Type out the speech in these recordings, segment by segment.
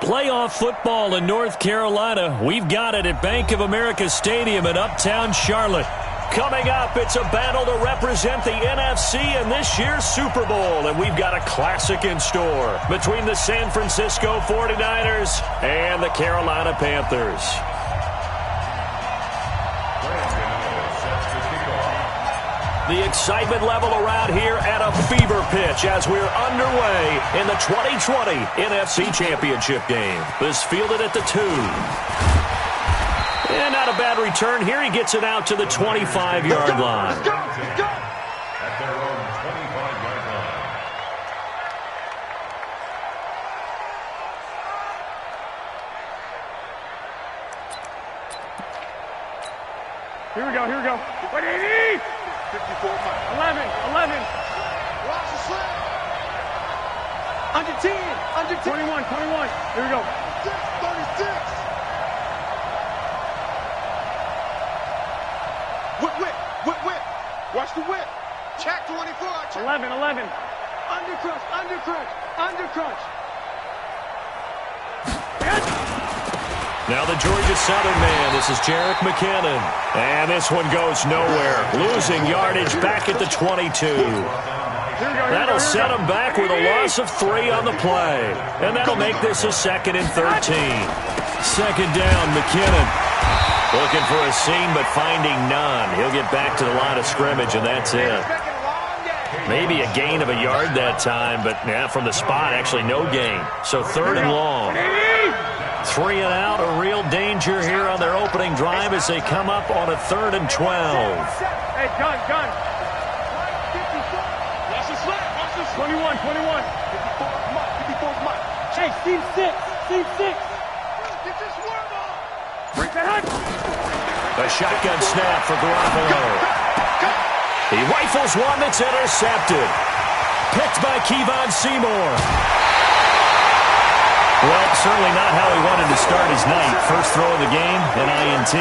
Playoff football in North Carolina. We've got it at Bank of America Stadium in Uptown Charlotte. Coming up, it's a battle to represent the NFC in this year's Super Bowl, and we've got a classic in store between the San Francisco 49ers and the Carolina Panthers. The excitement level around here at a fever pitch as we're underway in the 2020 NFC Championship game. This fielded at the 2. And not a bad return here. He gets it out to the 25-yard line. Let's go. At their own 25-yard line. Here we go. What do you need? 54 miles. 11. Watch the slip. Under 10. 21. Here we go. 36. Whip. Watch the whip. Check 24. 11. Undercrush. Now the Georgia Southern man. This is Jerick McKinnon. And this one goes nowhere. Losing yardage back at the 22. That'll set him back with a loss of 3 on the play. And that'll make this a 2nd and 13. Second down, McKinnon. Looking for a seam, but finding none. He'll get back to the line of scrimmage, and that's it. Maybe a gain of a yard that time, but from the spot, actually no gain. So 3rd and long. 3 and out, a real danger here on their opening drive as they come up on a 3rd and 12. Hey, gun. Watch the slip. 21. 54 miles. Hey, seam 6. Get this worm on. Break that hunt. A shotgun snap for Garoppolo. He rifles one that's intercepted. Picked by Kevon Seymour. Well, certainly not how he wanted to start his night. First throw of the game, an INT.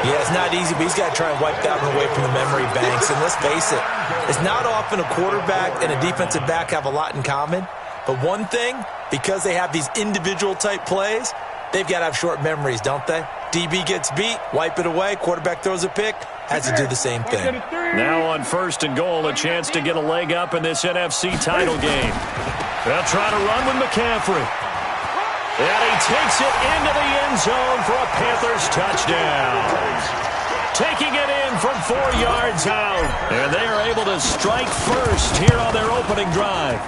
Yeah, it's not easy, but he's got to try and wipe that one away from the memory banks. And let's face it, it's not often a quarterback and a defensive back have a lot in common. But one thing, because they have these individual-type plays, they've got to have short memories, don't they? DB gets beat, wipe it away, quarterback throws a pick, has to do the same thing. Now on 1st and goal, a chance to get a leg up in this NFC title game. They'll try to run with McCaffrey. And he takes it into the end zone for a Panthers touchdown. Taking it in from 4 yards out. And they are able to strike first here on their opening drive.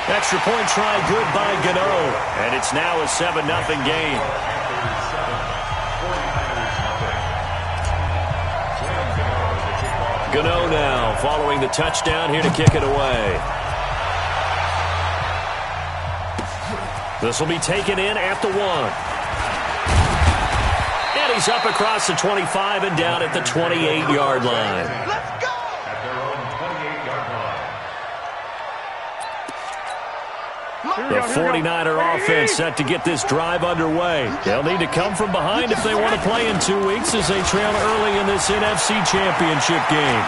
Extra point try good by Gano. And it's now a 7-0 game. Gano now following the touchdown here to kick it away. This will be taken in at the 1. And he's up across the 25 and down at the 28-yard line. Let's go. At their own 28-yard line. The 49er offense set to get this drive underway. They'll need to come from behind if they want to play in 2 weeks as they trail early in this NFC Championship game.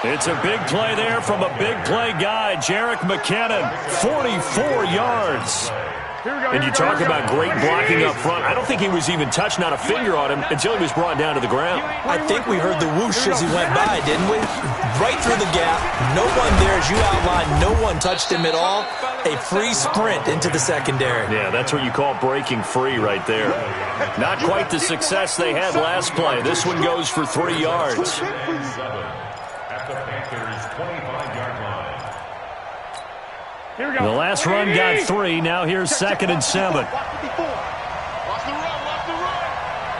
It's a big play there from a big play guy, Jerick McKinnon, 44 yards. And you talk about great blocking up front. I don't think he was even touched, not a finger on him, until he was brought down to the ground. I think we heard the whoosh as he went by, didn't we? Right through the gap. No one there, as you outlined. No one touched him at all. A free sprint into the secondary. Yeah, that's what you call breaking free right there. Not quite the success they had last play. This one goes for 3 yards. At the Panthers' 25-yard line. Here we go. The last run got 3. Now here's 2nd and 7. Watch the run.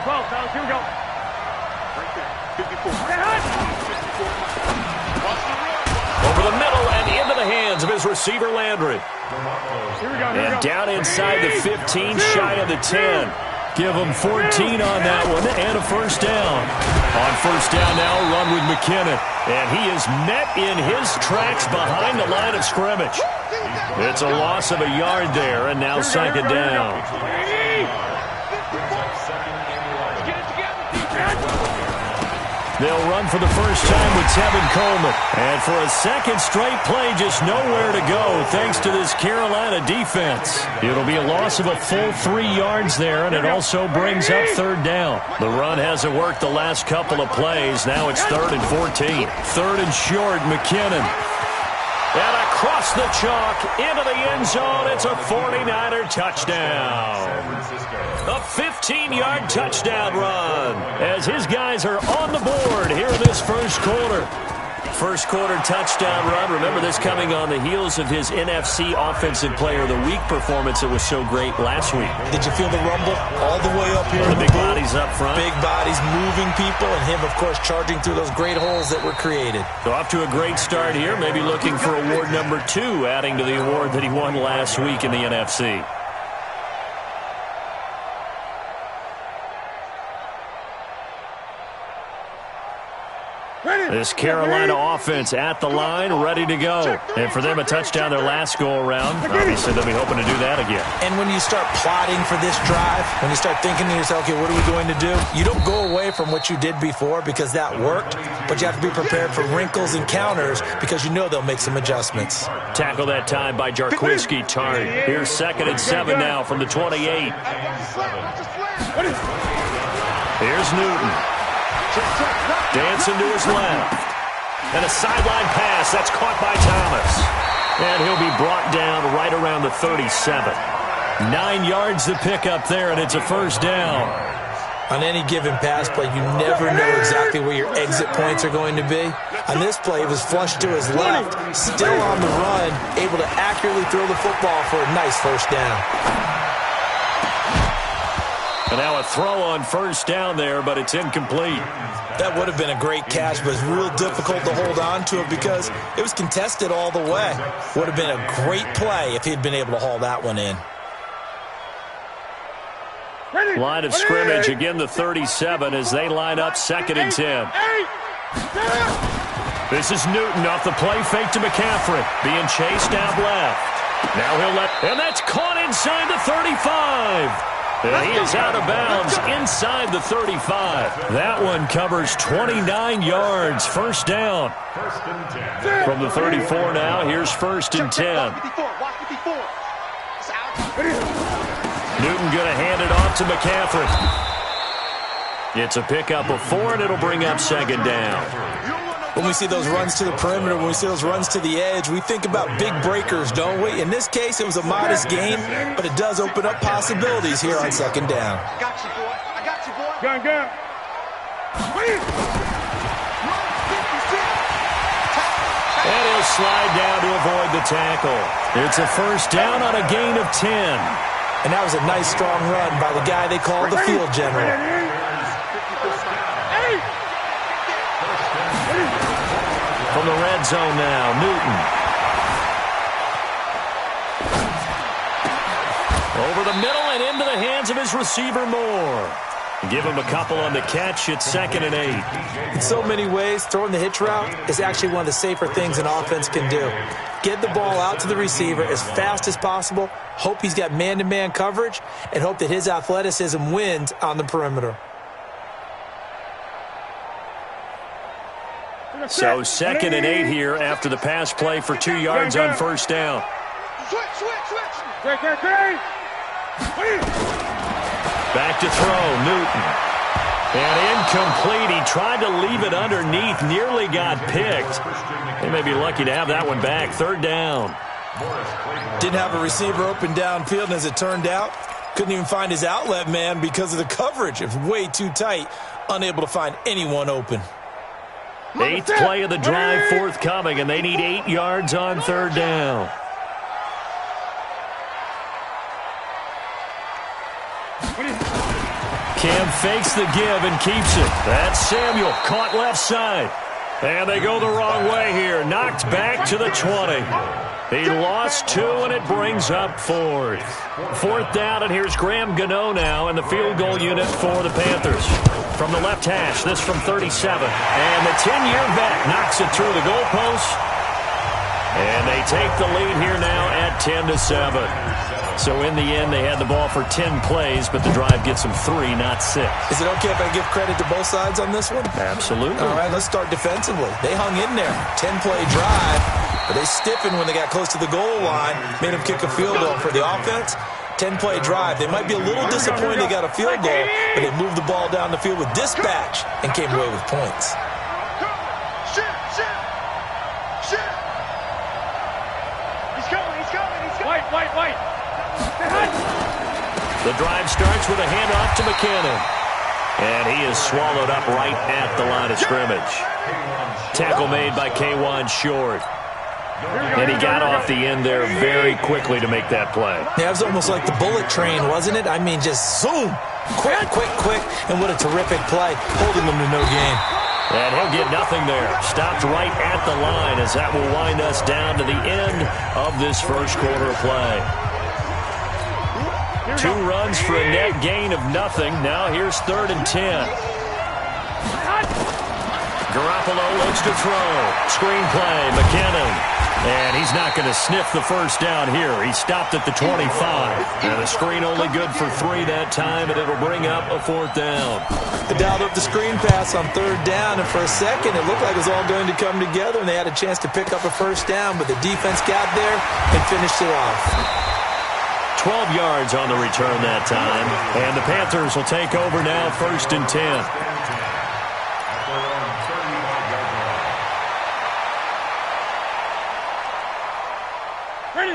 12, fellas, here we go. Right there. 54. Watch the run. Over the middle and into the hands of his receiver, Landry. Here we go. And down inside the 15, shy of the 10. Give him 14 on that one and a first down. On first down now, a run with McKinnon. And he is met in his tracks behind the line of scrimmage. It's a loss of a yard there, and now 2nd down. They'll run for the first time with Tevin Coleman. And for a second straight play, just nowhere to go thanks to this Carolina defense. It'll be a loss of a full 3 yards there, and it also brings up third down. The run hasn't worked the last couple of plays. Now it's 3rd and 14. 3rd and short, McKinnon. And across the chalk, into the end zone, it's a 49er touchdown. A 15-yard touchdown run as his guys are on the board here in this first quarter. First quarter touchdown run. Remember this coming on the heels of his NFC Offensive Player of the Week performance that was so great last week. Did you feel the rumble all the way up here? The big bodies up front. Big bodies moving people, and him, of course, charging through those great holes that were created. So off to a great start here. Maybe looking for award number 2, adding to the award that he won last week in the NFC. This Carolina offense at the line, ready to go. And for them, a touchdown their last go-around. Obviously, they'll be hoping to do that again. And when you start plotting for this drive, when you start thinking to yourself, okay, what are we going to do? You don't go away from what you did before because that worked, but you have to be prepared for wrinkles and counters because you know they'll make some adjustments. Tackle that time by Jarquinski Tarn. Here's 2nd and 7 now from the 28. Here's Newton. Dancing to his left. And a sideline pass. That's caught by Thomas. And he'll be brought down right around the 37. 9 yards to pick up there, and it's a first down. On any given pass play, you never know exactly where your exit points are going to be. On this play, it was flushed to his left, still on the run, able to accurately throw the football for a nice first down. And now a throw on first down there, but it's incomplete. That would have been a great catch, but it's real difficult to hold on to it because it was contested all the way. Would have been a great play if he'd been able to haul that one in. Line of scrimmage, again the 37 as they line up 2nd and 10. This is Newton off the play fake to McCaffrey. Being chased out left. Now he'll let, and that's caught inside the 35. And he is out of bounds inside the 35. That one covers 29 yards. First down. From the 34 now, here's 1st and 10. Newton going to hand it off to McCaffrey. It's a pickup of 4, and it'll bring up 2nd down. When we see those runs to the perimeter, when we see those runs to the edge, we think about big breakers, don't we? In this case, it was a modest gain, but it does open up possibilities here on 2nd down. I got you, boy. I got you, boy. Gun. And he'll slide down to avoid the tackle. It's a first down on a gain of 10. And that was a nice, strong run by the guy they call the field general. From the red zone now, Newton. Over the middle and into the hands of his receiver, Moore. Give him a couple on the catch. It's 2nd and 8. In so many ways, throwing the hitch route is actually one of the safer things an offense can do. Get the ball out to the receiver as fast as possible, hope he's got man-to-man coverage, and hope that his athleticism wins on the perimeter. So 2nd and 8 here after the pass play for 2 yards on first down. Back to throw, Newton. And incomplete. He tried to leave it underneath, nearly got picked. They may be lucky to have that one back. 3rd down. Didn't have a receiver open downfield, and as it turned out, couldn't even find his outlet man because of the coverage. It was way too tight, unable to find anyone open. 8th play of the drive forthcoming, and they need 8 yards on 3rd down. Cam fakes the give and keeps it. That's Samuel, caught left side. And they go the wrong way here. Knocked back to the 20. He lost 2, and it brings up 4th. 4th down, and here's Graham Gano now in the field goal unit for the Panthers. From the left hash, this from 37. And the 10-year vet knocks it through the goalpost. And they take the lead here now at 10-7. So in the end, they had the ball for 10 plays, but the drive gets them 3, not 6. Is it okay if I give credit to both sides on this one? Absolutely. All right, let's start defensively. They hung in there. 10-play drive, but they stiffened when they got close to the goal line, made them kick a field goal. For the offense, 10-play drive. They might be a little disappointed they got a field goal, but they moved the ball down the field with dispatch and came away with points. White. The drive starts with a handoff to McKinnon. And he is swallowed up right at the line of scrimmage. Tackle made by K1 Short. And he got off the end there very quickly to make that play. Yeah, it was almost like the bullet train, wasn't it? I mean, just zoom. Quick. And what a terrific play, holding them to no gain. And he'll get nothing there. Stopped right at the line as that will wind us down to the end of this first quarter of play. 2 runs for a net gain of nothing. Now here's 3rd and 10. Garoppolo looks to throw. Screen play, McKinnon. And he's not going to sniff the first down here. He stopped at the 25. And the screen only good for 3 that time, and it'll bring up a 4th down. They dialed up the screen pass on 3rd down, and for a second it looked like it was all going to come together, and they had a chance to pick up a first down, but the defense got there and finished it off. 12 yards on the return that time, and the Panthers will take over now, 1st and 10.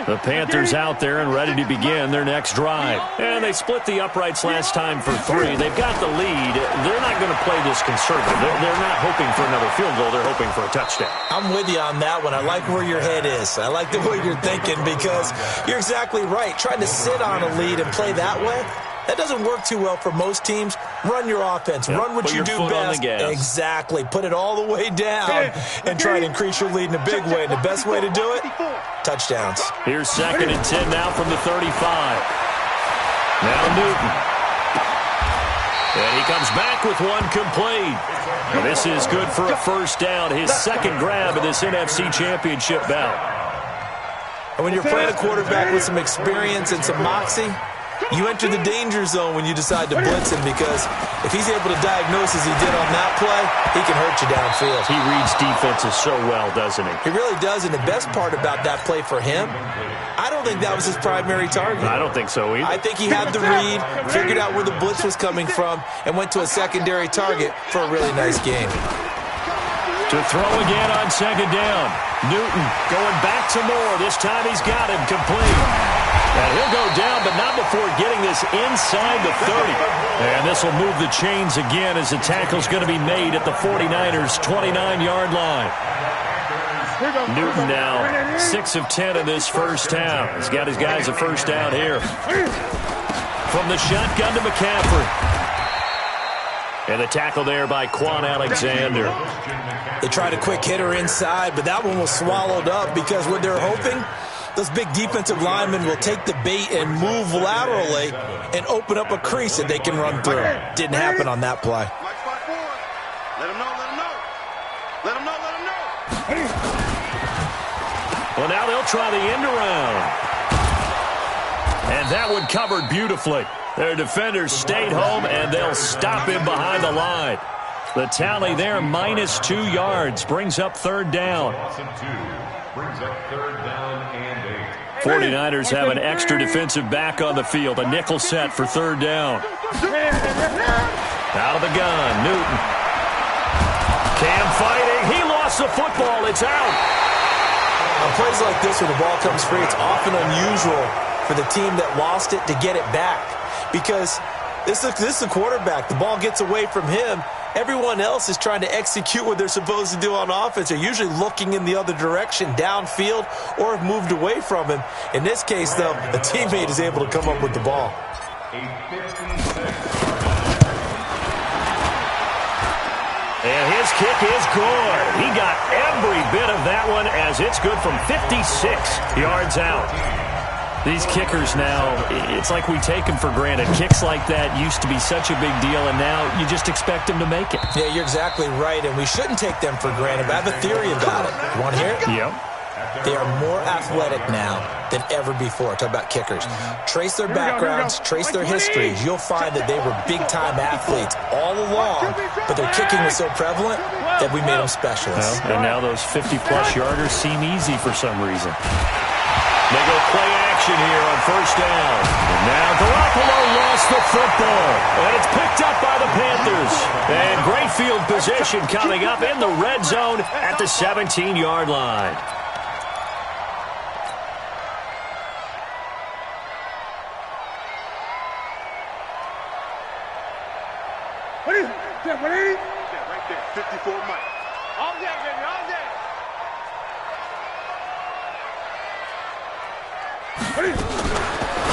The Panthers out there and ready to begin their next drive. And they split the uprights last time for 3. They've got the lead. They're not going to play this conservative. They're not hoping for another field goal. They're hoping for a touchdown. I'm with you on that one. I like where your head is. I like the way you're thinking because you're exactly right. Trying to sit on a lead and play that way, that doesn't work too well for most teams. Run your offense. Yep, run what you do best. Exactly. Put it all the way down and try to increase your lead in a big way. And the best way to do it, touchdowns. Here's 2nd and 10 now from the 35. Now Newton. And he comes back with one complete. And this is good for a first down. His 2nd grab of this NFC Championship bout. And when you're playing a quarterback with some experience and some moxie, you enter the danger zone when you decide to blitz him because if he's able to diagnose as he did on that play, he can hurt you downfield. He reads defenses so well, doesn't he? He really does, and the best part about that play for him, I don't think that was his primary target. I don't think so either. I think he had the read, figured out where the blitz was coming from, and went to a secondary target for a really nice game. To throw again on 2nd down. Newton going back to Moore. This time he's got him complete. And he'll go down, but not before getting this inside the 30. And this will move the chains again as the tackle's going to be made at the 49ers' 29-yard line. Newton now 6 of 10 in this first half. He's got his guys a first down here. From the shotgun to McCaffrey. And the tackle there by Quan Alexander. They tried a quick hitter inside, but that one was swallowed up because what they're hoping, those big defensive linemen will take the bait and move laterally and open up a crease that they can run through. Didn't happen on that play. Let him know. Well, now they'll try the end around. And that one covered beautifully. Their defenders stayed home, and they'll stop him behind the line. The tally there, -2 yards, brings up 3rd down. 49ers have an extra defensive back on the field. A nickel set for 3rd down. Out of the gun, Newton. Cam fighting. He lost the football. It's out. On plays like this where the ball comes free, it's often unusual for the team that lost it to get it back. Because this is a quarterback. The ball gets away from him. Everyone else is trying to execute what they're supposed to do on offense. They're usually looking in the other direction, downfield, or have moved away from him. In this case, though, a teammate is able to come up with the ball. And his kick is good. He got every bit of that one as it's good from 56 yards out. These kickers now, it's like we take them for granted. Kicks like that used to be such a big deal, and now you just expect them to make it. Yeah, you're exactly right, and we shouldn't take them for granted. But I have a theory about it. You want to hear it? Yep. They are more athletic now than ever before. Talk about kickers. Trace their backgrounds, trace their histories. You'll find that they were big-time athletes all along, but their kicking was so prevalent that we made them specialists. Well, and now those 50-plus yarders seem easy for some reason. They go play action here on first down. And now Garoppolo lost the football. And it's picked up by the Panthers. And great field position coming up in the red zone at the 17-yard line. What is that? What is it? Yeah, right there. 54 Mike. All day, baby, all day.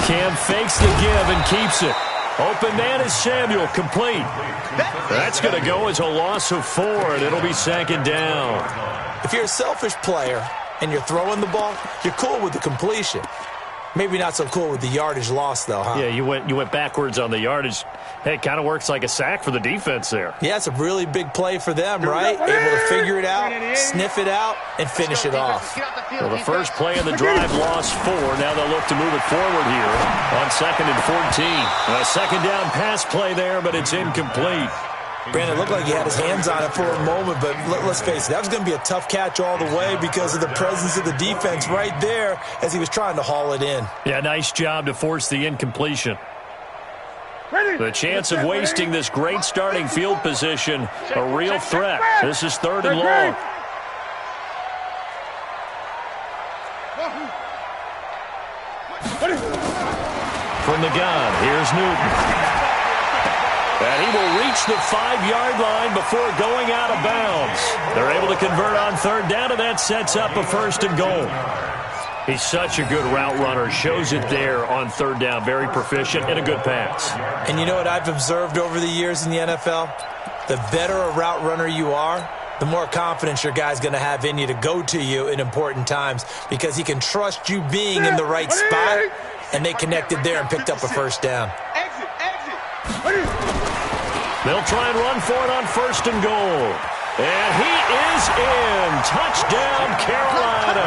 Cam fakes the give and keeps it. Open man is Samuel, complete. That's going to go as a loss of 4, and it'll be 2nd down. If you're a selfish player and you're throwing the ball, you're cool with the completion. Maybe not so cool with the yardage loss, though, huh? Yeah, you went backwards on the yardage. Hey, it kind of works like a sack for the defense there. Yeah, it's a really big play for them, right? Able to figure it out, sniff it out, and finish it off. Well, the first play of the drive lost 4. Now they'll look to move it forward here on 2nd and 14. A 2nd down pass play there, but it's incomplete. Brandon, it looked like he had his hands on it for a moment, but let's face it, that was going to be a tough catch all the way because of the presence of the defense right there as he was trying to haul it in. Yeah, nice job to force the incompletion. The chance of wasting this great starting field position, a real threat. This is 3rd and long. From the gun, here's Newton. And he will reach the 5-yard line before going out of bounds. They're able to convert on 3rd down, and that sets up a 1st and goal. He's such a good route runner. Shows it there on 3rd down. Very proficient and a good pass. And you know what I've observed over the years in the NFL? The better a route runner you are, the more confidence your guy's going to have in you to go to you in important times because he can trust you being in the right spot, and they connected there and picked up a 1st down. They'll try and run for it on 1st and goal. And he is in. Touchdown, Carolina.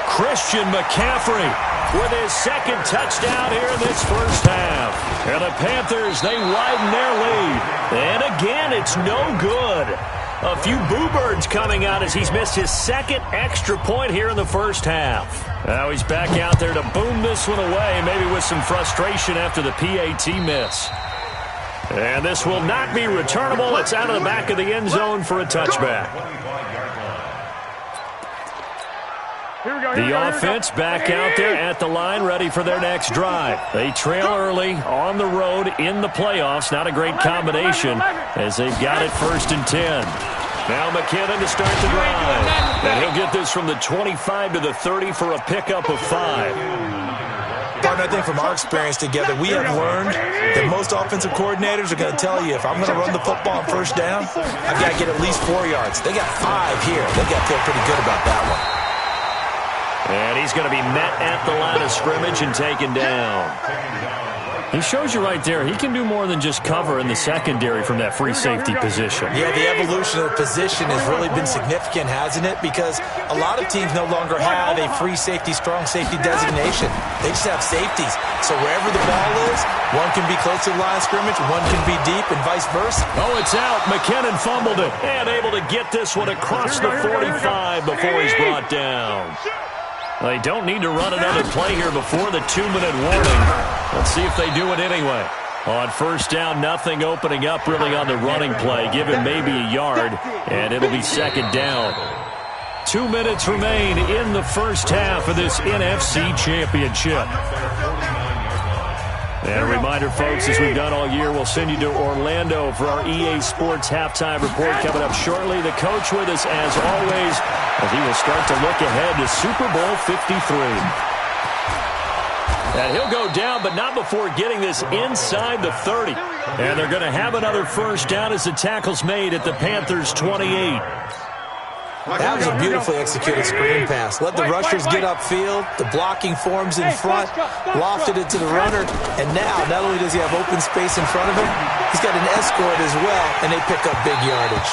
Christian McCaffrey with his 2nd touchdown here in this first half. And the Panthers, they widen their lead. And again, it's no good. A few boo birds coming out as he's missed his 2nd extra point here in the first half. Now he's back out there to boom this one away, maybe with some frustration after the PAT miss. And this will not be returnable. It's out of the back of the end zone for a touchback. The offense back out there at the line, ready for their next drive. They trail early on the road in the playoffs. Not a great combination as they've got it 1st and 10. Now McKinnon to start the drive. And he'll get this from the 25 to the 30 for a pickup of 5. Partner, I think from our experience together, we have learned that most offensive coordinators are going to tell you if I'm going to run the football on 1st down, I've got to get at least 4 yards. They got 5 here. They've got to feel pretty good about that one. And he's going to be met at the line of scrimmage and taken down. He shows you right there, he can do more than just cover in the secondary from that free safety position. Yeah, the evolution of the position has really been significant, hasn't it? Because a lot of teams no longer have a free safety, strong safety designation. They just have safeties. So wherever the ball is, one can be close to the line of scrimmage, one can be deep, and vice versa. Oh, it's out. McKinnon fumbled it and able to get this one across the 45 before he's brought down. They don't need to run another play here before the 2-minute warning. Let's see if they do it anyway. On 1st down, nothing opening up really on the running play. Give him maybe a yard, and it'll be 2nd down. 2 minutes remain in the first half of this NFC Championship. And a reminder, folks, as we've done all year, we'll send you to Orlando for our EA Sports halftime report coming up shortly. The coach with us, as always, as he will start to look ahead to Super Bowl 53. And he'll go down, but not before getting this inside the 30. And they're going to have another 1st down as the tackle's made at the Panthers' 28. That was a beautifully executed screen pass. Let the rushers get upfield. The blocking forms in front. Lofted it to the runner. And now, not only does he have open space in front of him, he's got an escort as well, and they pick up big yardage.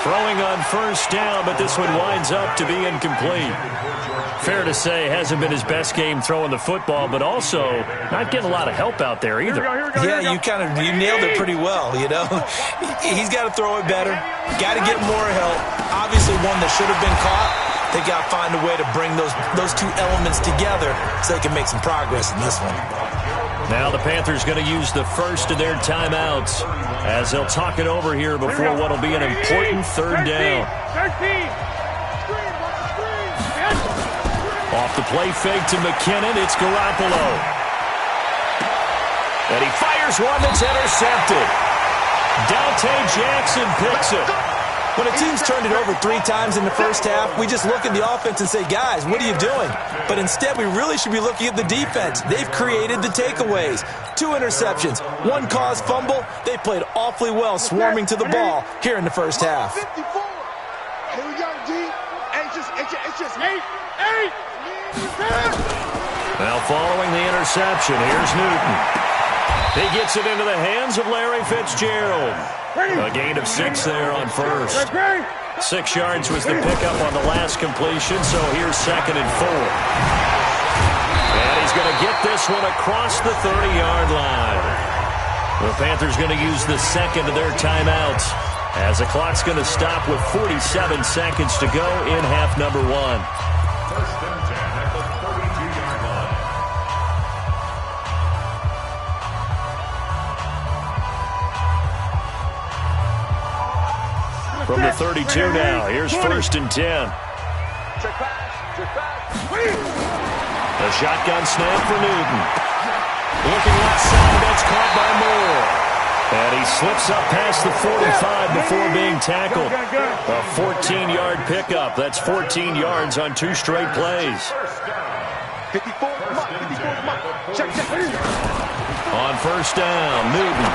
Throwing on first down, but this one winds up to be incomplete. Fair to say, hasn't been his best game throwing the football, but also not getting a lot of help out there either. Yeah, you nailed it pretty well, you know. He's got to throw it better. Got to get more help. Obviously one that should have been caught. They got to find a way to bring those two elements together so they can make some progress in this one. Now the Panthers going to use the first of their timeouts as they'll talk it over here before what will be an important third down. Off the play fake to McKinnon, it's Garoppolo. And he fires one that's intercepted. Dante Jackson picks it. When a team's turned it over 3 times in the first half, we just look at the offense and say, guys, what are you doing? But instead, we really should be looking at the defense. They've created the takeaways. 2 interceptions, 1 caused fumble. They played awfully well swarming to the ball here in the first half. 54. Here we go, D. It's just 8. Now following the interception, here's Newton. He gets it into the hands of Larry Fitzgerald. A gain of 6 there on first. 6 yards was the pickup on the last completion, so here's 2nd and 4. And he's going to get this one across the 30-yard line. The Panthers going to use the second of their timeouts as the clock's going to stop with 47 seconds to go in half number 1. First and 10 at the 32-yard line. From the 32 now, here's 1st and 10. Check pass. A shotgun snap for Newton. Looking left side, that's caught by Moore. And he slips up past the 45 before being tackled. A 14-yard pickup. That's 14 yards on 2 straight plays. 54. Check. On first down, Newton.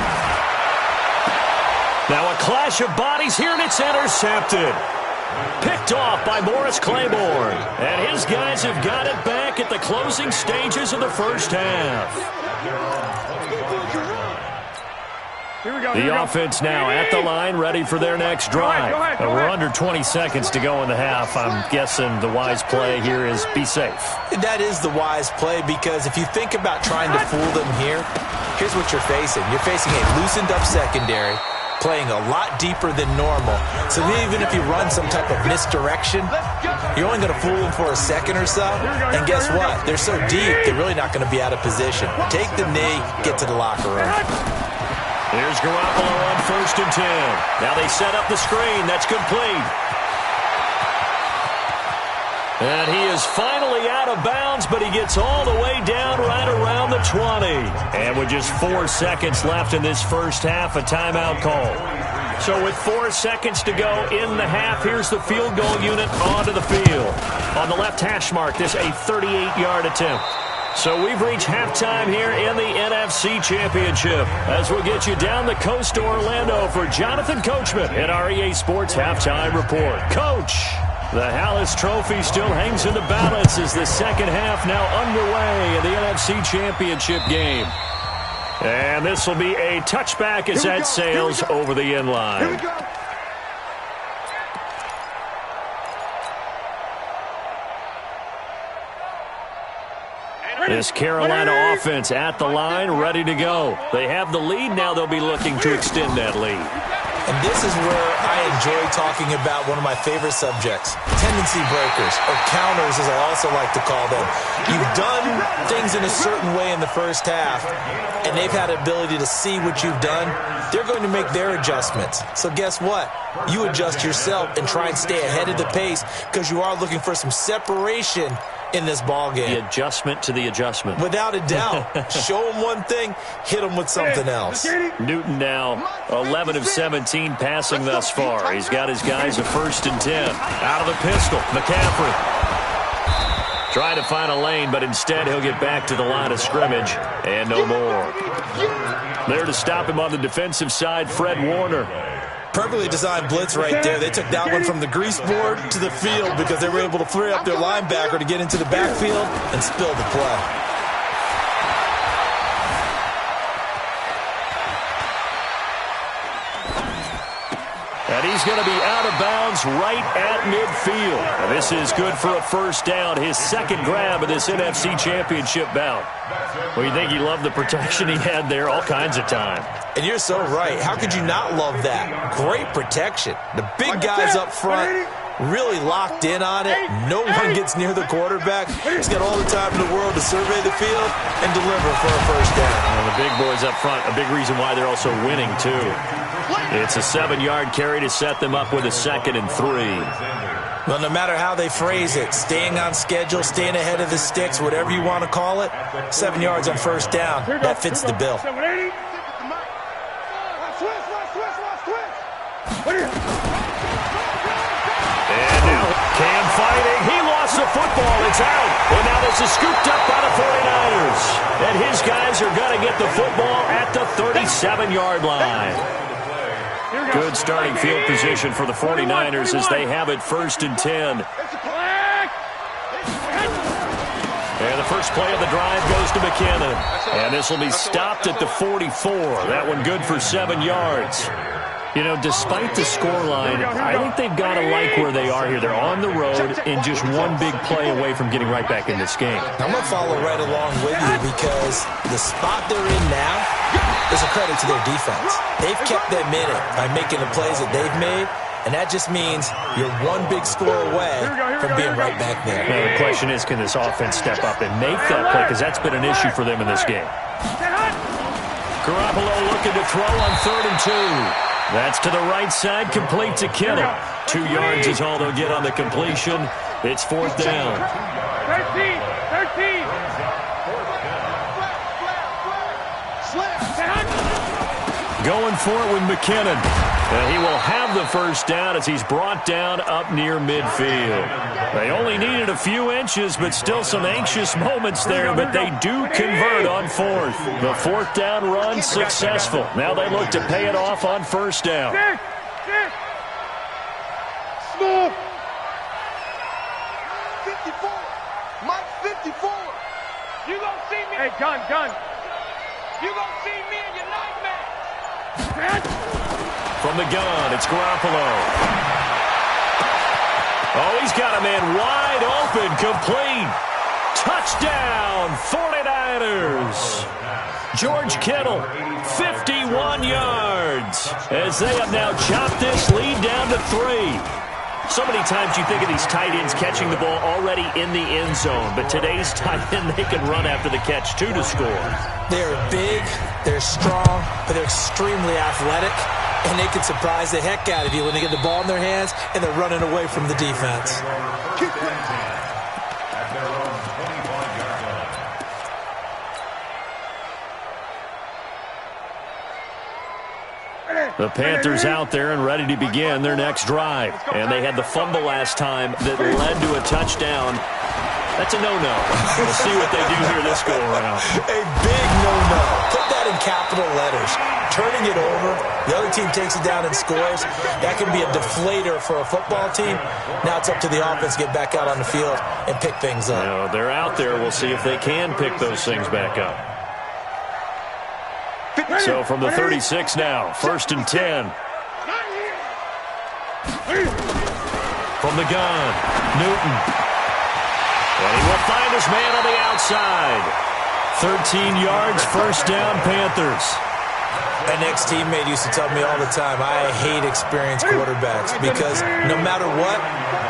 Now a clash of bodies here, and it's intercepted. Picked off by Morris Claiborne. And his guys have got it back at the closing stages of the first half. The offense now at the line, ready for their next drive. We're under 20 seconds to go in the half. I'm guessing the wise play here is be safe. That is the wise play, because if you think about trying to fool them here, here's what you're facing. You're facing a loosened up secondary, playing a lot deeper than normal. So even if you run some type of misdirection, you're only going to fool them for a second or so. And guess what? They're so deep, they're really not going to be out of position. Take the knee, get to the locker room. Here's Garoppolo on 1st and 10. Now they set up the screen. That's complete. And he is finally out of bounds, but he gets all the way down right around the 20. And with just 4 seconds left in this first half, a timeout call. So with 4 seconds to go in the half, here's the field goal unit onto the field. On the left hash mark, this a 38-yard attempt. So we've reached halftime here in the NFC Championship as we'll get you down the coast to Orlando for Jonathan Coachman in our EA Sports Halftime Report. Coach, the Hallis Trophy still hangs in the balance as the second half now underway in the NFC Championship game. And this will be a touchback as that sails over the end line. This Carolina offense at the line, ready to go. They have the lead now. They'll be looking to extend that lead. And this is where I enjoy talking about one of my favorite subjects, tendency breakers, or counters as I also like to call them. You've done things in a certain way in the first half, and they've had the ability to see what you've done. They're going to make their adjustments. So guess what? You adjust yourself and try and stay ahead of the pace because you are looking for some separation in this ball game. The adjustment to the adjustment. Without a doubt. Show him one thing, hit him with something else. Newton now 11 of 17 passing thus far. He's got his guys a 1st and 10. Out of the pistol, McCaffrey. Trying to find a lane, but instead he'll get back to the line of scrimmage and no more. There to stop him on the defensive side, Fred Warner. Perfectly designed blitz right there. They took that one from the grease board to the field because they were able to free up their linebacker to get into the backfield and spill the play. And he's going to be out of bounds right at midfield. And this is good for a first down, his second grab of this NFC Championship bout. Well, you think he loved the protection he had there all kinds of time. And you're so right. How could you not love that? Great protection. The big guys up front really locked in on it. No one gets near the quarterback. He's got all the time in the world to survey the field and deliver for a first down. And the big boys up front, a big reason why they're also winning, too. It's a 7-yard carry to set them up with a 2nd and 3. Well, no matter how they phrase it, staying on schedule, staying ahead of the sticks, whatever you want to call it, 7 yards on first down, that fits the bill. And now Cam fighting. He lost the football. It's out. And now this is scooped up by the 49ers. And his guys are going to get the football at the 37-yard line. Good starting field position for the 49ers as they have it 1st and 10. And the first play of the drive goes to McKinnon. And this will be stopped at the 44. That one good for 7 yards. You know, despite the scoreline, I think they've got to like where they are here. They're on the road and just one big play away from getting right back in this game. I'm going to follow right along with you because the spot they're in now is a credit to their defense. They've kept them in it by making the plays that they've made, and that just means you're one big score away from being right back there. Now, the question is, can this offense step up and make that play? Because that's been an issue for them in this game. Garoppolo looking to throw on 3rd and 2. That's to the right side, complete to Kittle. 2 yards is all they'll get on the completion. It's 4th down. 13. Going for it with McKinnon. And he will have the first down as he's brought down up near midfield. They only needed a few inches, but still some anxious moments there, but they do convert on 4th. The 4th down run successful. Now they look to pay it off on 1st down. Small. 54. Mike 54. You gonna see me? Hey, gun. You gonna see me in your nightmares. From the gun, it's Garoppolo. Oh, he's got a man wide open, complete. Touchdown, 49ers. George Kittle, 51 yards, as they have now chopped this lead down to 3. So many times you think of these tight ends catching the ball already in the end zone, but today's tight end, they can run after the catch, too, to score. They're big, they're strong, but they're extremely athletic, and they can surprise the heck out of you when they get the ball in their hands and they're running away from the defense. The Panthers out there and ready to begin their next drive. And they had the fumble last time that led to a touchdown. That's a no-no. We'll see what they do here this go-around. A big no-no. Put that in capital letters. Turning it over, the other team takes it down and scores. That can be a deflator for a football team. Now it's up to the offense to get back out on the field and pick things up. You know, they're out there. We'll see if they can pick those things back up. So from the 36 now, 1st and 10. From the gun, Newton. And he will find his man on the outside. 13 yards, 1st down, Panthers. An ex-teammate used to tell me all the time, I hate experienced quarterbacks because no matter what,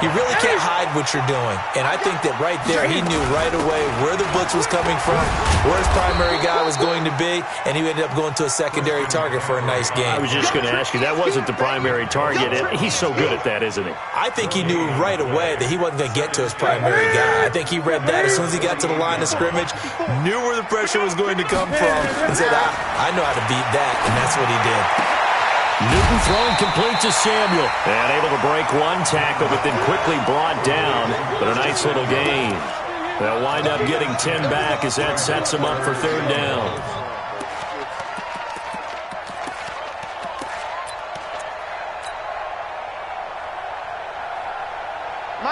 you really can't hide what you're doing. And I think that right there, he knew right away where the blitz was coming from, where his primary guy was going to be, and he ended up going to a secondary target for a nice game. I was just going to ask you, that wasn't the primary target, and he's so good at that, isn't he? I think he knew right away that he wasn't going to get to his primary guy. I think he read that as soon as he got to the line of scrimmage, knew where the pressure was going to come from, and said, I know how to beat that. And that's what he did. Newton throwing complete to Samuel. And able to break one tackle, but then quickly brought down. But a nice little gain. They'll wind up getting 10 back as that sets them up for 3rd down.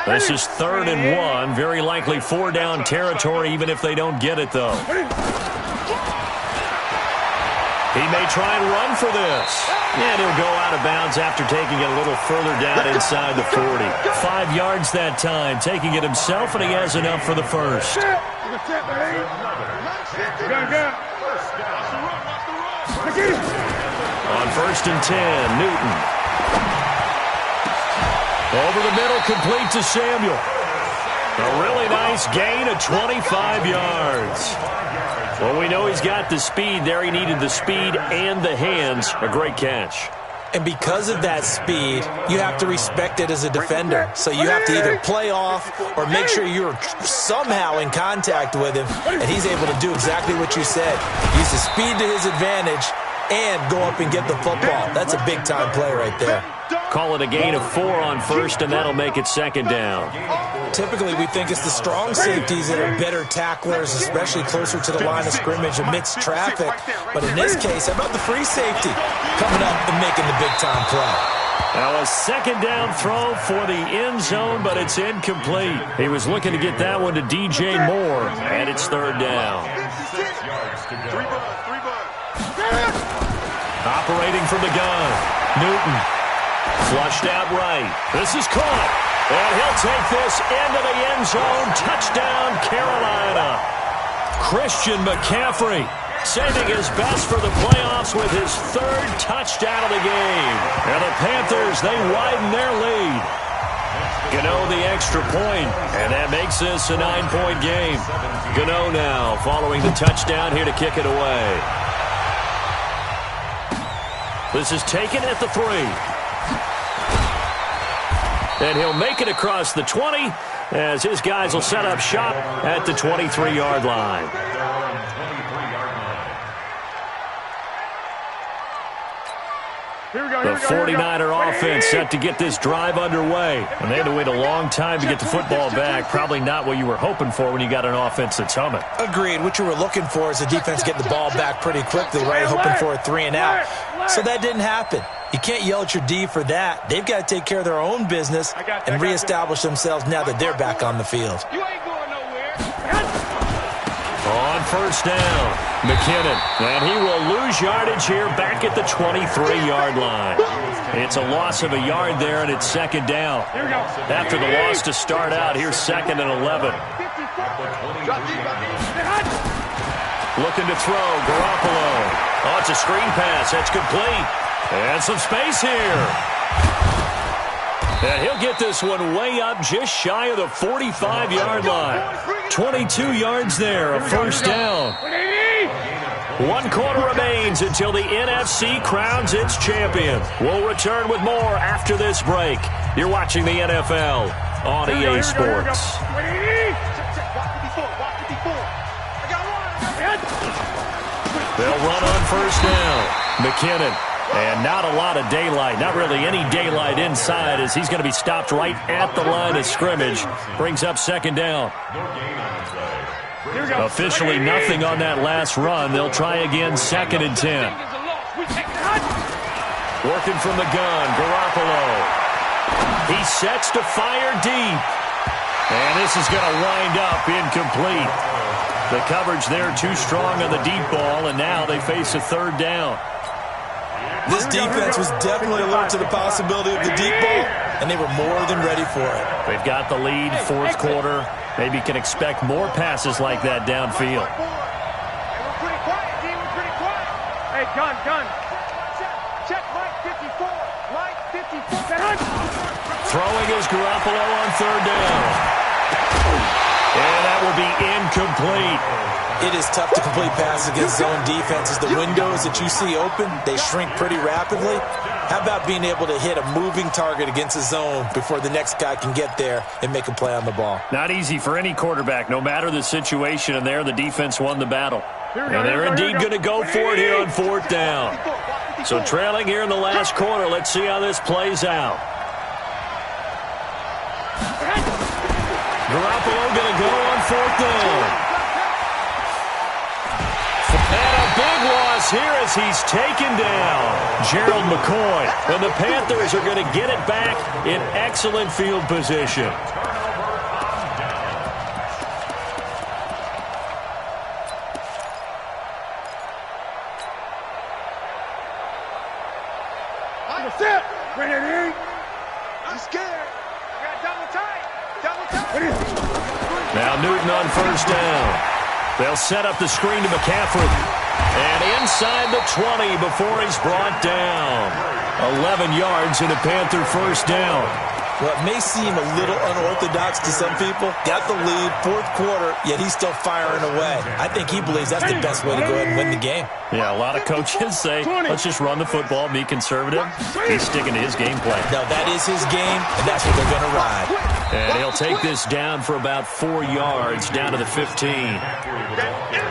This is 3rd and 1. Very likely 4-down territory, even if they don't get it, though. He may try and run for this. And he'll go out of bounds after taking it a little further down inside the 40. 5 yards that time, taking it himself, and he has enough for the first. On 1st and 10, Newton. Over the middle, complete to Samuel. A really nice gain of 25 yards. Well, we know he's got the speed there. He needed the speed and the hands. A great catch. And because of that speed, you have to respect it as a defender. So you have to either play off or make sure you're somehow in contact with him, and he's able to do exactly what you said. Use the speed to his advantage and go up and get the football. That's a big-time play right there. Call it a gain of 4 on 1st, and that'll make it 2nd down. Typically, we think it's the strong safeties that are better tacklers, especially closer to the line of scrimmage amidst traffic. But in this case, how about the free safety coming up and making the big-time play? Now a 2nd down throw for the end zone, but it's incomplete. He was looking to get that one to DJ Moore, and it's 3rd down. Operating from the gun, Newton. Flushed out right. This is caught. And he'll take this into the end zone. Touchdown, Carolina. Christian McCaffrey saving his best for the playoffs with his 3rd touchdown of the game. And the Panthers, they widen their lead. Gano the extra point, and that makes this a 9-point game. Gano now following the touchdown here to kick it away. This is taken at the 3. And he'll make it across the 20 as his guys will set up shop at the 23-yard line. The 49er offense set to get this drive underway. And they had to wait a long time to get the football back. Probably not what you were hoping for when you got an offense that's humming. Agreed. What you were looking for is the defense getting the ball back pretty quickly, right? Hoping for a 3 and out. So that didn't happen. You can't yell at your D for that. They've got to take care of their own business and reestablish themselves now that they're back on the field. You ain't going nowhere. On 1st down, McKinnon. And he will lose yardage here back at the 23-yard line. It's a loss of a yard there, and it's 2nd down. After the loss to start out, here's 2nd and 11. Looking to throw, Garoppolo. Oh, it's a screen pass. That's complete. And some space here. And he'll get this one way up just shy of the 45-yard line. 22 yards there, a 1st down. 1 quarter remains until the NFC crowns its champion. We'll return with more after this break. You're watching the NFL on EA Sports. They'll run on 1st down. McKinnon. And not a lot of daylight, not really any daylight inside as he's going to be stopped right at the line of scrimmage. Brings up 2nd down. Officially nothing on that last run. They'll try again 2nd and 10. Working from the gun, Garoppolo. He sets to fire deep. And this is going to wind up incomplete. The coverage there too strong on the deep ball, and now they face a 3rd down. This defense was definitely alert to the possibility of the deep ball, and they were more than ready for it. They've got the lead, 4th quarter. Maybe can expect more passes like that downfield. We're pretty quiet, D. We're pretty quiet. Hey, gun. Check Mike 54. Mike 54. Throwing is Garoppolo on 3rd down. And that will be incomplete. It is tough to complete passes against zone defenses. The windows that you see open, they shrink pretty rapidly. How about being able to hit a moving target against a zone before the next guy can get there and make a play on the ball? Not easy for any quarterback, no matter the situation. And there, the defense won the battle. And they're indeed going to go for it here on 4th down. So trailing here in the last quarter. Let's see how this plays out. Garoppolo going to go on 4th down. And a big loss here as he's taken down. Gerald McCoy. And the Panthers are going to get it back in excellent field position. He's scared. You got double tight. Double tight. Now Newton on first down. They'll set up the screen to McCaffrey. And inside the 20 before he's brought down. 11 yards and a Panther first down. Well, it may seem a little unorthodox to some people. Got the lead, fourth quarter, yet he's still firing away. I think he believes that's the best way to go ahead and win the game. Yeah, a lot of coaches say, let's just run the football, be conservative. He's sticking to his game plan. No, that is his game, and that's what they're going to ride. And he'll take this down for about 4 yards, down to the 15.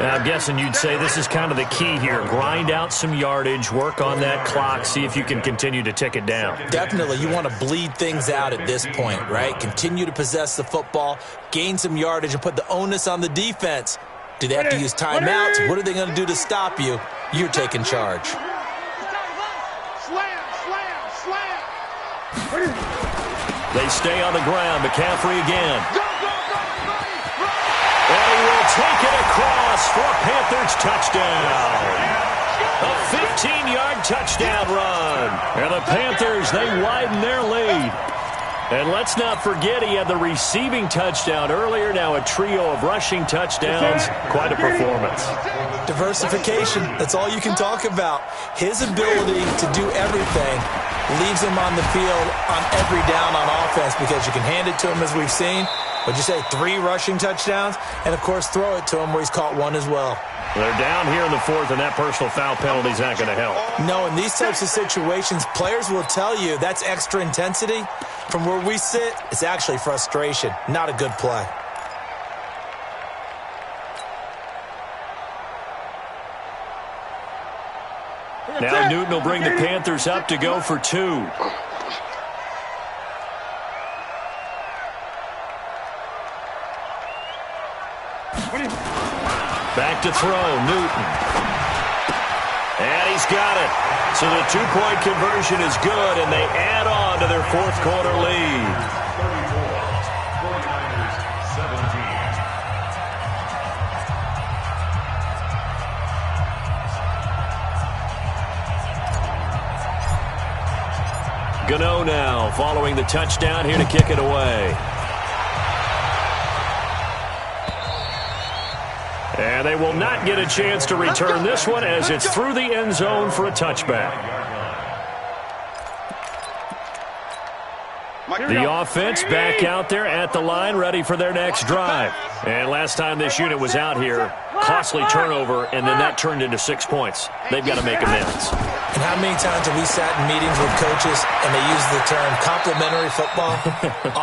Now, I'm guessing you'd say this is kind of the key here. Grind out some yardage, work on that clock, see if you can continue to tick it down. Definitely. You want to bleed things out at this point, right? Continue to possess the football, gain some yardage, and put the onus on the defense. Do they have to use timeouts? What are they going to do to stop you? You're taking charge. Slam, slam, slam. They stay on the ground. McCaffrey again. Go, go, go, buddy. And he will take it across for a Panthers touchdown. A 15-yard touchdown run. And the Panthers, they widen their lead. And let's not forget he had the receiving touchdown earlier. Now a trio of rushing touchdowns. Quite a performance. Diversification, that's all you can talk about. His ability to do everything leaves him on the field on every down on offense because you can hand it to him as we've seen. What'd you say, 3 rushing touchdowns? And, of course, throw it to him where he's caught 1 as well. They're down here in the 4th, and that personal foul penalty is not going to help. No, in these types of situations, players will tell you that's extra intensity. From where we sit, it's actually frustration, not a good play. Now Newton will bring the Panthers up to go for 2. Back to throw, Newton. And he's got it. So the 2-point conversion is good, and they add on to their 4th quarter lead. 49ers, 17. Gano now following the touchdown here to kick it away. And they will not get a chance to return this one as it's through the end zone for a touchback. The offense back out there at the line, ready for their next drive. And last time this unit was out here, costly turnover, and then that turned into 6 points. They've got to make amends. And how many times have we sat in meetings with coaches and they use the term complementary football?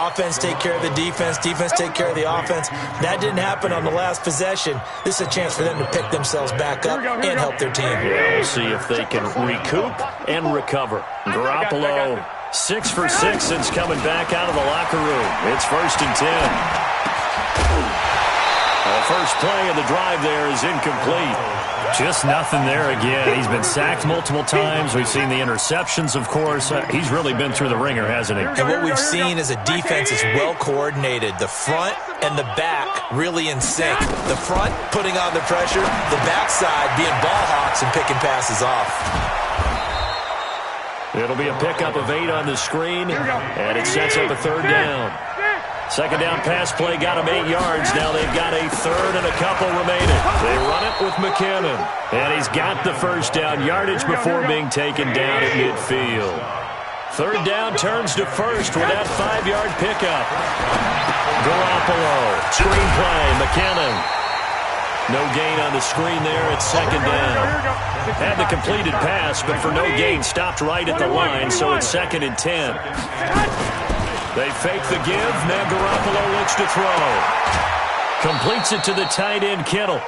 Offense take care of the defense, defense take care of the offense. That didn't happen on the last possession. This is a chance for them to pick themselves back up and help their team. Yeah, we'll see if they can recoup and recover. Garoppolo, 6 for 6 since coming back out of the locker room. It's 1st and 10. The first play of the drive there is incomplete. Just nothing there again. He's been sacked multiple times. We've seen the interceptions, of course. He's really been through the ringer, hasn't he? And what we've seen is a defense that's well coordinated. The front and the back really in sync. The front putting on the pressure, the backside being ball hawks and picking passes off. It'll be a pickup of 8 on the screen, and it sets up a 3rd down. Second down pass play got him 8 yards. Now they've got a 3rd and a couple remaining. They run it with McKinnon. And he's got the first down yardage before being taken down at midfield. 3rd down turns to 1st with that 5-yard pickup. Garoppolo, screen play, McKinnon. No gain on the screen there at 2nd down. Had the completed pass, but for no gain, stopped right at the line, so it's 2nd and 10. They fake the give. Now Garoppolo looks to throw. Completes it to the tight end, Kittle.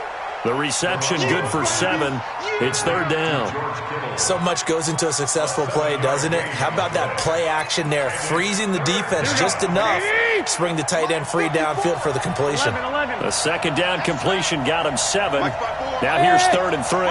The reception good for 7. It's 3rd down. So much goes into a successful play, doesn't it? How about that play action there? Freezing the defense just enough to bring the tight end free downfield for the completion. A 2nd down completion got him 7. Now here's 3rd and 3.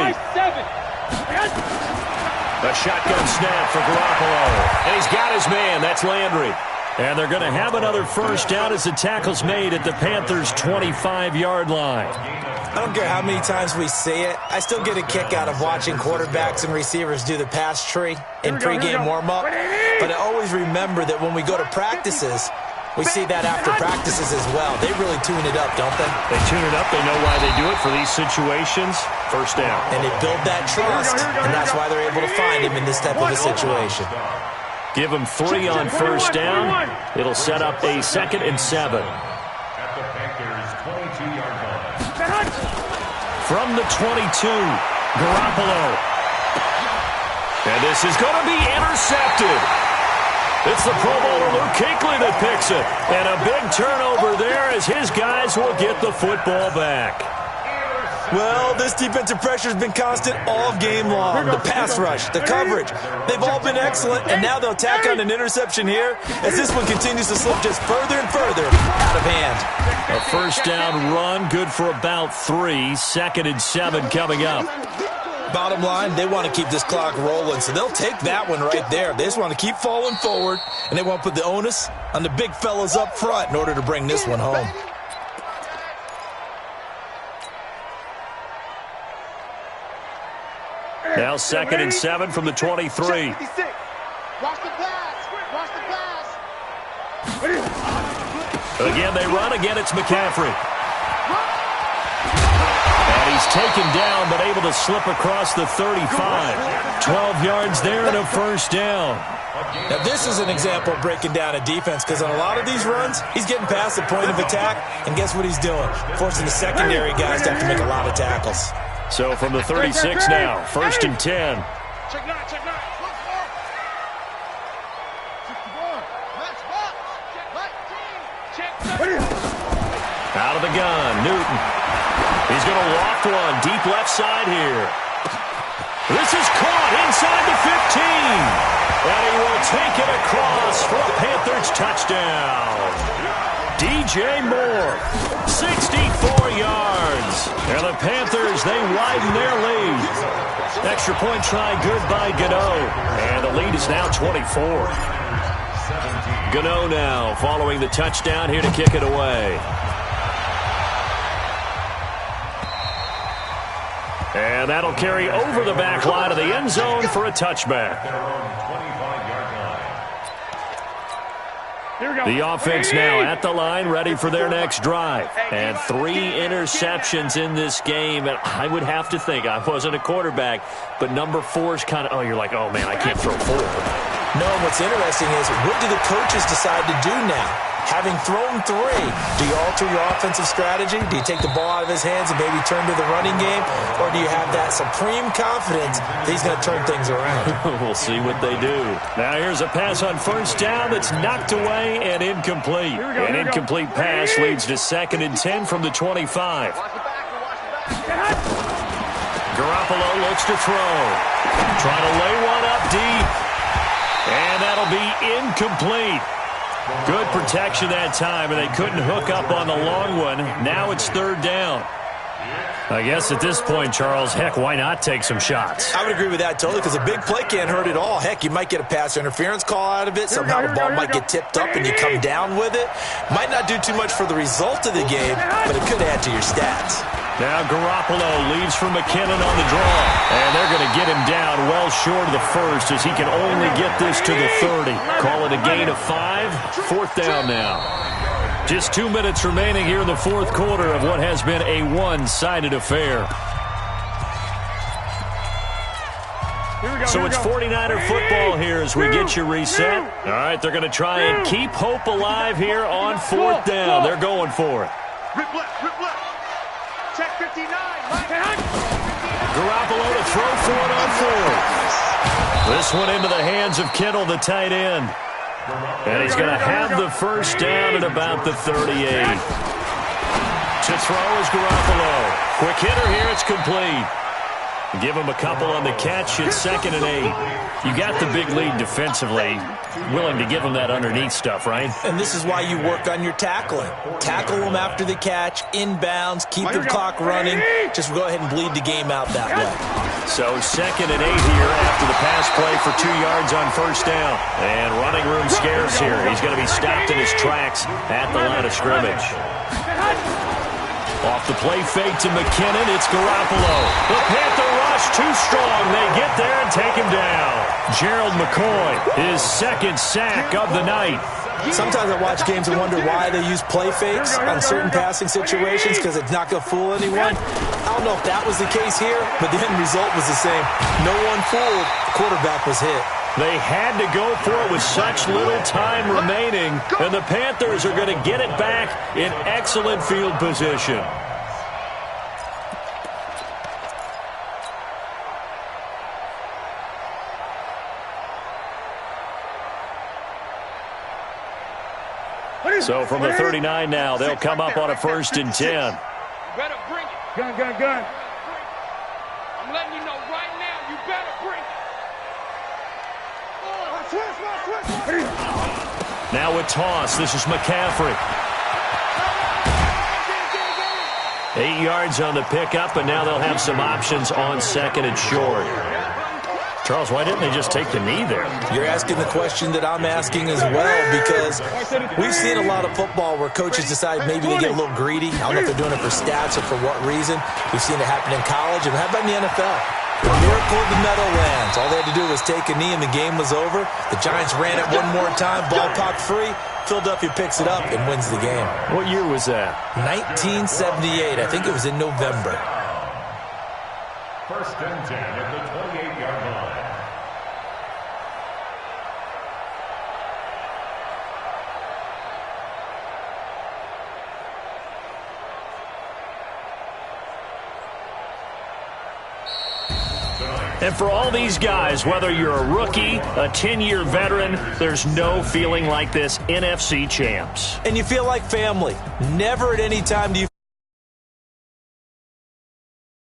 A shotgun snap for Garoppolo. And he's got his man. That's Landry. And they're going to have another first down as the tackle's made at the Panthers' 25-yard line. I don't care how many times we see it. I still get a kick out of watching quarterbacks and receivers do the pass tree in pregame warm-up. But But I always remember that when we go to practices, we see that after practices as well. They really tune it up, don't they? They tune it up. They know why they do it for these situations. First down. And they build that trust, and that's why they're able to find him in this type of a situation. Give them 3 on first down. It'll set up a 2nd and 7. At the Panthers' 22-yard line. From the 22, Garoppolo. And this is going to be intercepted. It's the Pro Bowler Luke Kuechly that picks it. And a big turnover there as his guys will get the football back. Well, this defensive pressure has been constant all game long. The pass rush, the coverage, they've all been excellent, and now they'll tack on an interception here as this one continues to slip just further and further out of hand. A first down run, good for about 3. 2nd and 7 coming up. Bottom line, they want to keep this clock rolling, so they'll take that one right there. They just want to keep falling forward, and they want to put the onus on the big fellas up front in order to bring this one home. Now 2nd and 7 from the 23. Watch the pass. Watch the pass. Again, they run. Again, it's McCaffrey. And he's taken down, but able to slip across the 35. 12 yards there and a first down. Now, this is an example of breaking down a defense because on a lot of these runs, he's getting past the point of attack, and guess what he's doing? Forcing the secondary guys to have to make a lot of tackles. So from the 36 now, 1st and 10. Check nine, check nine. Out of the gun, Newton. He's going to loft one deep left side here. This is caught inside the 15. And he will take it across for a Panthers touchdown. DJ Moore, 64 yards. And the Panthers, they widen their lead. Extra point try good by Gano. And the lead is now 24. Gano now following the touchdown here to kick it away. And that'll carry over the back line of the end zone for a touchback. The offense now at the line, ready for their next drive. And 3 interceptions in this game. And I would have to think, I wasn't a quarterback, but number 4 is kind of, you're like, oh, man, I can't throw 4. No, what's interesting is, what do the coaches decide to do now? Having thrown 3, do you alter your offensive strategy? Do you take the ball out of his hands and maybe turn to the running game? Or do you have that supreme confidence that he's going to turn things around? We'll see what they do. Now here's a pass on first down that's knocked away and incomplete. An incomplete pass leads to 2nd and 10 from the 25. Garoppolo looks to throw. Trying to lay one up deep. And that'll be incomplete. Good protection that time, and they couldn't hook up on the long one. Now it's 3rd down. I guess at this point, Charles, heck, why not take some shots? I would agree with that totally, because a big play can't hurt at all. Heck, you might get a pass interference call out of it. Somehow the ball might get tipped up and you come down with it. Might not do too much for the result of the game, but it could add to your stats. Now Garoppolo leaves for McKinnon on the draw. And they're going to get him down well short of the first as he can only get this to the 30. Call it a gain of 5. 4th down now. Just 2 minutes remaining here in the 4th quarter of what has been a one-sided affair. So it's 49er football here as we get you reset. All right, they're going to try and keep hope alive here on 4th down. They're going for it. Rip left, rip left. Check 59. Garoppolo to throw for it on 4th. This one into the hands of Kittle, the tight end. And he's going to have the first down at about the 38. To throw is Garoppolo. Quick hitter here, it's complete. Give him a couple on the catch. It's 2nd and 8. You got the big lead defensively. Willing to give him that underneath stuff, right? And this is why you work on your tackling. Tackle them after the catch, inbounds, keep the clock running. Just go ahead and bleed the game out that way. So 2nd and 8 here after the pass play for 2 yards on first down. And running room scarce here. He's going to be stopped in his tracks at the line of scrimmage. Off the play fake to McKinnon, it's Garoppolo. The Panther rush too strong. They get there and take him down. Gerald McCoy, his second sack of the night. Sometimes I watch games and wonder why they use play fakes on certain passing situations because it's not going to fool anyone. I don't know if that was the case here, but the end result was the same. No one fooled. The quarterback was hit. They had to go for it with such little time remaining, and the Panthers are going to get it back in excellent field position. So from the 39 now, they'll come up on a 1st and 10. You better bring it. Gun. I'm letting you know right now, you better bring it. Now with toss, this is McCaffrey. 8 yards on the pickup, and now they'll have some options on 2nd and short. Charles, why didn't they just take the knee there? You're asking the question that I'm asking as well, because we've seen a lot of football where coaches decide maybe they get a little greedy. I don't know if they're doing it for stats or for what reason. We've seen it happen in college, and how about in the NFL? The miracle of the Meadowlands. All they had to do was take a knee, and the game was over. The Giants ran it one more time, ball popped free. Philadelphia picks it up and wins the game. What year was that? 1978. I think it was in November. 1st and 10 at the 28-yard line. And for all these guys, whether you're a rookie, a 10-year veteran, there's no feeling like this NFC champs. And you feel like family. Never at any time do you